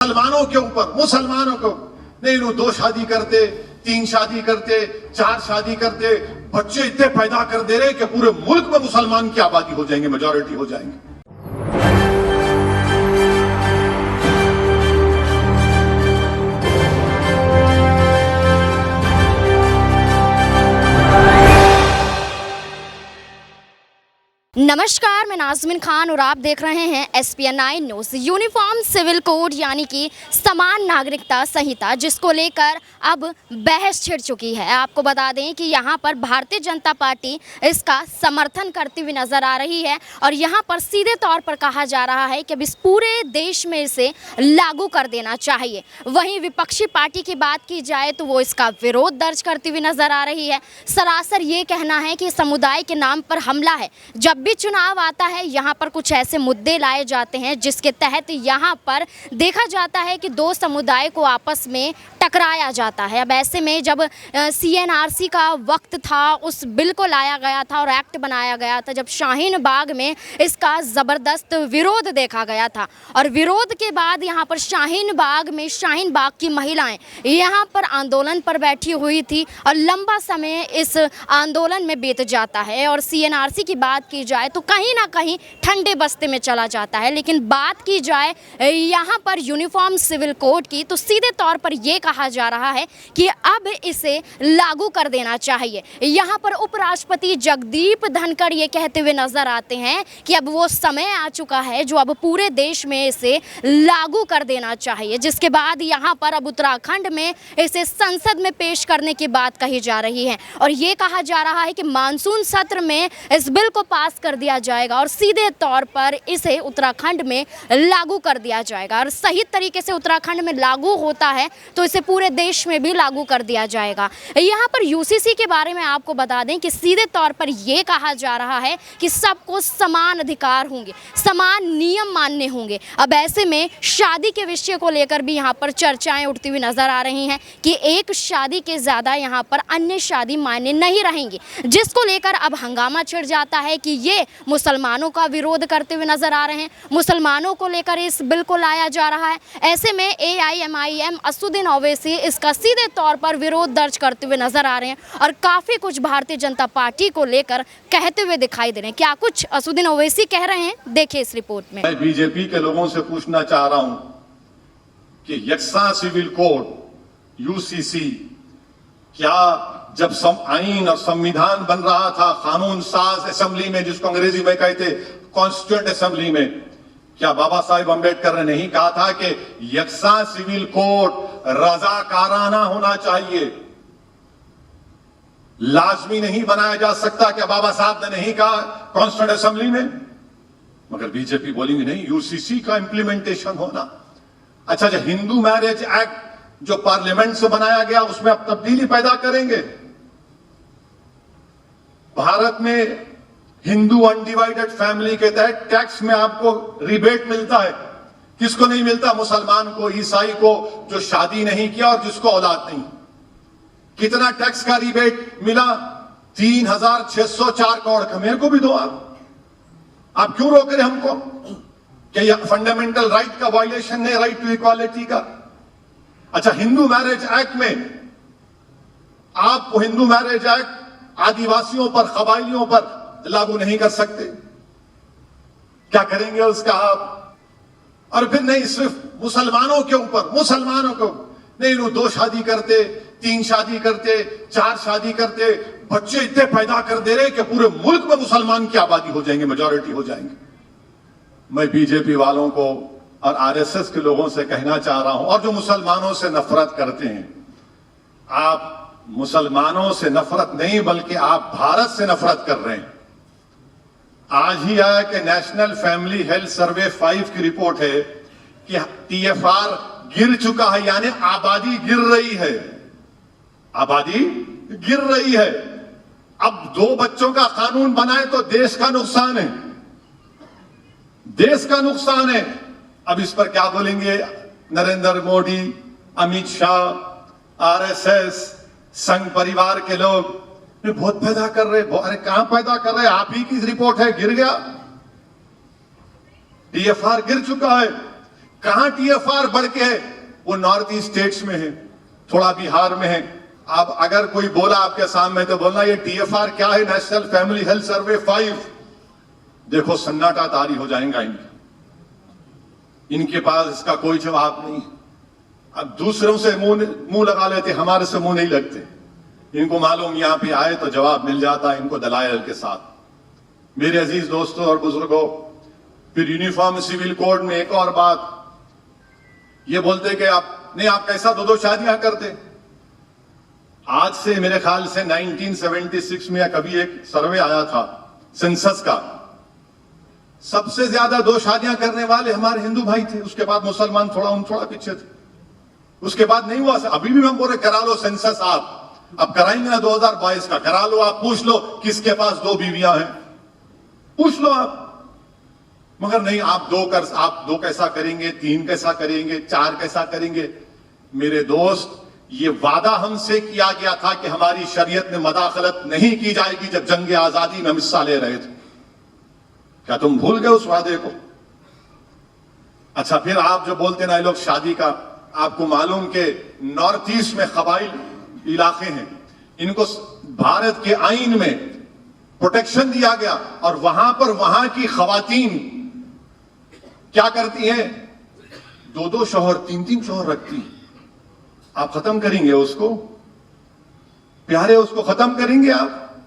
मुसलमानों के ऊपर, मुसलमानों को नहीं, वो 2 शादी करते, 3 शादी करते, 4 शादी करते, बच्चे इतने पैदा कर दे रहे कि पूरे मुल्क में मुसलमान की आबादी हो जाएंगे, मेजॉरिटी हो जाएंगे। नमस्कार, मैं नाज़मीन खान और आप देख रहे हैं SPN9 news. Uniform civil code यानी कि समान नागरिकता संहिता, जिसको लेकर अब बहस छिड़ चुकी है। आपको बता दें कि यहाँ पर भारतीय जनता पार्टी इसका समर्थन करती हुई नज़र आ रही है और यहाँ पर सीधे तौर पर कहा जा रहा है कि अब इस पूरे देश में इसे लागू कर देना चाहिए। वहीं विपक्षी पार्टी की बात की जाए तो वो इसका विरोध दर्ज करती हुई नज़र आ रही है। सरासर ये कहना है कि समुदाय के नाम पर हमला है। जब भी चुनाव आता है यहाँ पर कुछ ऐसे मुद्दे लाए जाते हैं जिसके तहत यहाँ पर देखा जाता है कि 2 समुदाय को आपस में टकराया जाता है। अब ऐसे में जब CNRC का वक्त था, उस बिल को लाया गया था और एक्ट बनाया गया था, जब शाहीन बाग में इसका ज़बरदस्त विरोध देखा गया था और विरोध के बाद यहाँ पर शाहीन बाग की महिलाएं यहाँ पर आंदोलन पर बैठी हुई थी और लंबा समय इस आंदोलन में बीत जाता है और CNRC की बात की जाए तो कहीं ना कहीं ठंडे बस्ते में चला जाता है। लेकिन बात की जाए यहाँ पर यूनिफॉर्म सिविल कोड की तो सीधे तौर पर यह कहा जा रहा है कि अब इसे लागू कर देना चाहिए। यहाँ पर उपराष्ट्रपति जगदीप धनखड़ ये कहते हुए नजर आते हैं कि अब वो समय आ चुका है जो अब पूरे देश में इसे लागू कर देना चाहिए, जिसके बाद यहाँ पर अब उत्तराखंड में इसे संसद में पेश करने की बात कही जा रही है और ये कहा जा रहा है कि मानसून सत्र में इस बिल को पास कर दिया जाएगा और सीधे तौर पर इसे उत्तराखंड में लागू कर दिया जाएगा और सही तरीके से उत्तराखंड में लागू होता है तो इसे पूरे देश में भी लागू कर दिया जाएगा। यहाँ पर UCC के बारे में आपको बता दें कि सीधे तौर पर यह कहा जा रहा है कि सबको समान अधिकार होंगे, समान नियम मानने होंगे। अब ऐसे में शादी के विषय को लेकर भी यहाँ पर चर्चाएं उठती हुई नजर आ रही हैं कि एक शादी के ज़्यादा यहाँ पर अन्य शादी मान्य नहीं रहेंगी, जिसको लेकर अब हंगामा छिड़ जाता है कि ये मुसलमानों का विरोध करते हुए नजर आ रहे हैं। मुसलमानों को लेकर इस बिल को लाया जा रहा है। ऐसे में AIMIM असदुद्दीन ओवैसी इसका सीधे तौर पर विरोध दर्ज करते हुए नजर आ रहे हैं और काफ़ी कुछ भारतीय जनता पार्टी को लेकर कहते हुए दिखाई दे रहे हैं। क्या कुछ असदुद्दीन ओवैसी कह रहे हैं, देखिए इस रिपोर्ट में। मैं बीजेपी के लोगों से पूछना चाह रहा हूं कि यकसा सिविल कोड UCC क्या जब आईन और संविधान बन रहा था, कानून साज असेंबली में, जिसको अंग्रेजी में कहते कॉन्स्टिट्यूएंट असेंबली में, क्या बाबा साहेब अम्बेडकर ने नहीं कहा था कि यकसा सिविल कोड रजाकाराना होना चाहिए, लाजमी नहीं बनाया जा सकता? क्या बाबा साहब ने नहीं कहा कॉन्स्टिट्यूएंट असेंबली में? मगर बीजेपी बोलेंगे नहीं, UCC का इंप्लीमेंटेशन होना। अच्छा, जो हिंदू मैरिज एक्ट जो पार्लियामेंट से बनाया गया उसमें अब तब्दीली पैदा करेंगे। भारत में हिंदू अनडिवाइडेड फैमिली के तहत टैक्स में आपको रिबेट मिलता है। किसको नहीं मिलता? मुसलमान को, ईसाई को, जो शादी नहीं किया और जिसको औलाद नहीं। कितना टैक्स का रिबेट मिला? 3604 करोड़ का। मेरे को भी दो आप क्यों रोक रहे हमको? क्या यह फंडामेंटल राइट का वायलेशन है, राइट टू इक्वालिटी का? अच्छा, हिंदू मैरिज एक्ट में आप हिंदू मैरिज एक्ट आदिवासियों पर, कबायलियों पर लागू नहीं कर सकते। क्या करेंगे उसका आप? और फिर नहीं, सिर्फ मुसलमानों के ऊपर, मुसलमानों को नहीं, वो 2 शादी करते, 3 शादी करते, 4 शादी करते, बच्चे इतने पैदा कर दे रहे कि पूरे मुल्क में मुसलमान की आबादी हो जाएंगे, मेजॉरिटी हो जाएंगे। मैं बीजेपी वालों को और RSS के लोगों से कहना चाह रहा हूं, और जो मुसलमानों से नफरत करते हैं, आप मुसलमानों से नफरत नहीं बल्कि आप भारत से नफरत कर रहे हैं। आज ही आया कि नेशनल फैमिली हेल्थ सर्वे 5 की रिपोर्ट है कि TFR गिर चुका है, यानी आबादी गिर रही है, आबादी गिर रही है। अब 2 बच्चों का कानून बनाए तो देश का नुकसान है, देश का नुकसान है। अब इस पर क्या बोलेंगे नरेंद्र मोदी, अमित शाह, RSS, संघ परिवार के लोग? बहुत पैदा कर रहे। अरे कहां पैदा कर रहे? आप ही की रिपोर्ट है, गिर गया, TFR गिर चुका है। कहां टीएफआर बढ़ के है? वो नॉर्थ ईस्ट स्टेट्स में है, थोड़ा बिहार में है। अब अगर कोई बोला आपके सामने तो बोलना ये टीएफआर क्या है, नेशनल फैमिली हेल्थ सर्वे 5। देखो सन्नाटा तारी हो जाएगा इनके पास इसका कोई जवाब नहीं। अब दूसरों से मुंह लगा लेते, हमारे से मुंह नहीं लगते। इनको मालूम यहां पे आए तो जवाब मिल जाता है इनको दलाइल के साथ। मेरे अजीज दोस्तों और बुजुर्गों, फिर यूनिफॉर्म सिविल कोड में एक और बात ये बोलते कि आप कैसा दो शादियां करते। आज से मेरे ख्याल से 1976 में या कभी एक सर्वे आया था सेंसस का, सबसे ज्यादा 2 शादियां करने वाले हमारे हिंदू भाई थे। उसके बाद मुसलमान थोड़ा पीछे थे, उसके बाद नहीं हुआ। अभी भी हम बोले करा लो सेंसस, आप अब कराएंगे ना 2022 का, करा लो। आप पूछ लो किसके पास 2 बीवियां हैं, पूछ लो आप। मगर नहीं, आप 2 कैसा करेंगे, 3 कैसा करेंगे, 4 कैसा करेंगे। मेरे दोस्त, ये वादा हमसे किया गया था कि हमारी शरीयत में मदाखलत नहीं की जाएगी जब जंग आजादी में हम हिस्सा ले रहे थे। क्या तुम भूल गए उस वादे को? अच्छा, फिर आप जो बोलते ना लोग शादी का, आपको मालूम कि नॉर्थ ईस्ट में कबाइल इलाके हैं, इनको भारत के आईन में प्रोटेक्शन दिया गया और वहां पर वहां की खवातीन क्या करती हैं? 2 शौहर 3 शौहर रखती हैं। आप खत्म करेंगे उसको? प्यारे, उसको खत्म करेंगे आप?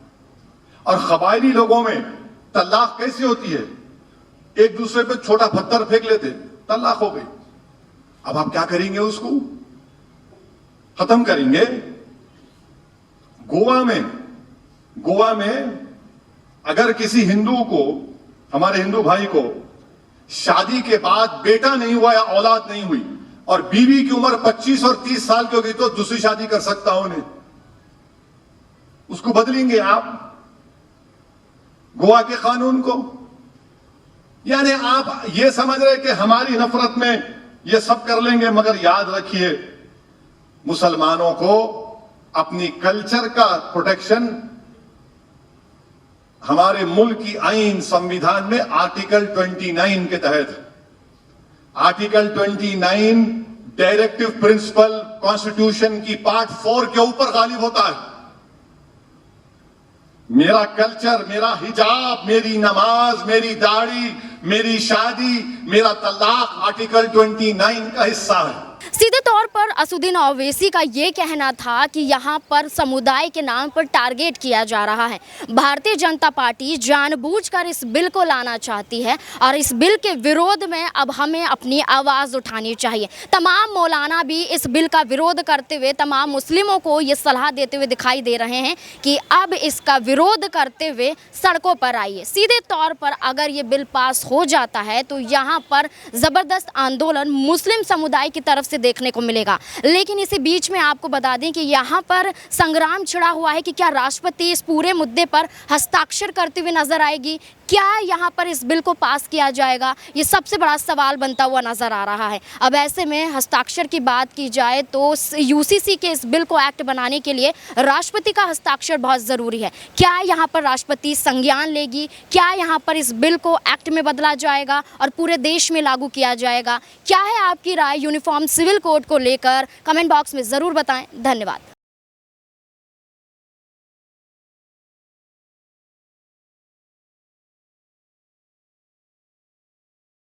और कबायली लोगों में तलाक कैसे होती है? एक दूसरे पे छोटा पत्थर फेंक लेते, तलाक हो गई। अब आप क्या करेंगे? उसको खत्म करेंगे। गोवा में अगर किसी हिंदू को, हमारे हिंदू भाई को शादी के बाद बेटा नहीं हुआ या औलाद नहीं हुई और बीवी की उम्र 25 और 30 साल की होगी तो दूसरी शादी कर सकता हूं उन्हें, उसको बदलेंगे आप गोवा के कानून को? यानी आप ये समझ रहे कि हमारी नफरत में ये सब कर लेंगे। मगर याद रखिए, मुसलमानों को अपनी कल्चर का प्रोटेक्शन हमारे मुल्क की आईन संविधान में आर्टिकल 29 के तहत, आर्टिकल 29 डायरेक्टिव प्रिंसिपल कॉन्स्टिट्यूशन की पार्ट 4 के ऊपर गालिब होता है। मेरा कल्चर, मेरा हिजाब, मेरी नमाज, मेरी दाढ़ी, मेरी शादी, मेरा तलाक आर्टिकल 29 का हिस्सा है। सीधे तौर पर असुद्दीन ओवैसी का ये कहना था कि यहाँ पर समुदाय के नाम पर टारगेट किया जा रहा है। भारतीय जनता पार्टी जानबूझकर इस बिल को लाना चाहती है और इस बिल के विरोध में अब हमें अपनी आवाज़ उठानी चाहिए। तमाम मौलाना भी इस बिल का विरोध करते हुए तमाम मुस्लिमों को ये सलाह देते हुए दिखाई दे रहे हैं कि अब इसका विरोध करते हुए सड़कों पर आइए। सीधे तौर पर अगर ये बिल पास हो जाता है तो यहाँ पर ज़बरदस्त आंदोलन मुस्लिम समुदाय की तरफ से देखने को मिलेगा। लेकिन इसी बीच में आपको बता दें कि यहाँ पर संग्राम छिड़ा हुआ है कि क्या राष्ट्रपति इस पूरे मुद्दे पर हस्ताक्षर करते हुए नजर आएगी, क्या यहाँ पर इस बिल को पास किया जाएगा, ये सबसे बड़ा सवाल बनता हुआ नजर आ रहा है। अब ऐसे में हस्ताक्षर की बात की जाए तो यूसीसी के इस बिल को एक्ट बनाने के लिए राष्ट्रपति का हस्ताक्षर बहुत ज़रूरी है। क्या यहाँ पर राष्ट्रपति संज्ञान लेगी, क्या यहाँ पर इस बिल को एक्ट में बदला जाएगा और पूरे देश में लागू किया जाएगा? क्या है आपकी राय यूनिफॉर्म सिविल कोड को लेकर? कमेंट बॉक्स में ज़रूर बताएं। धन्यवाद।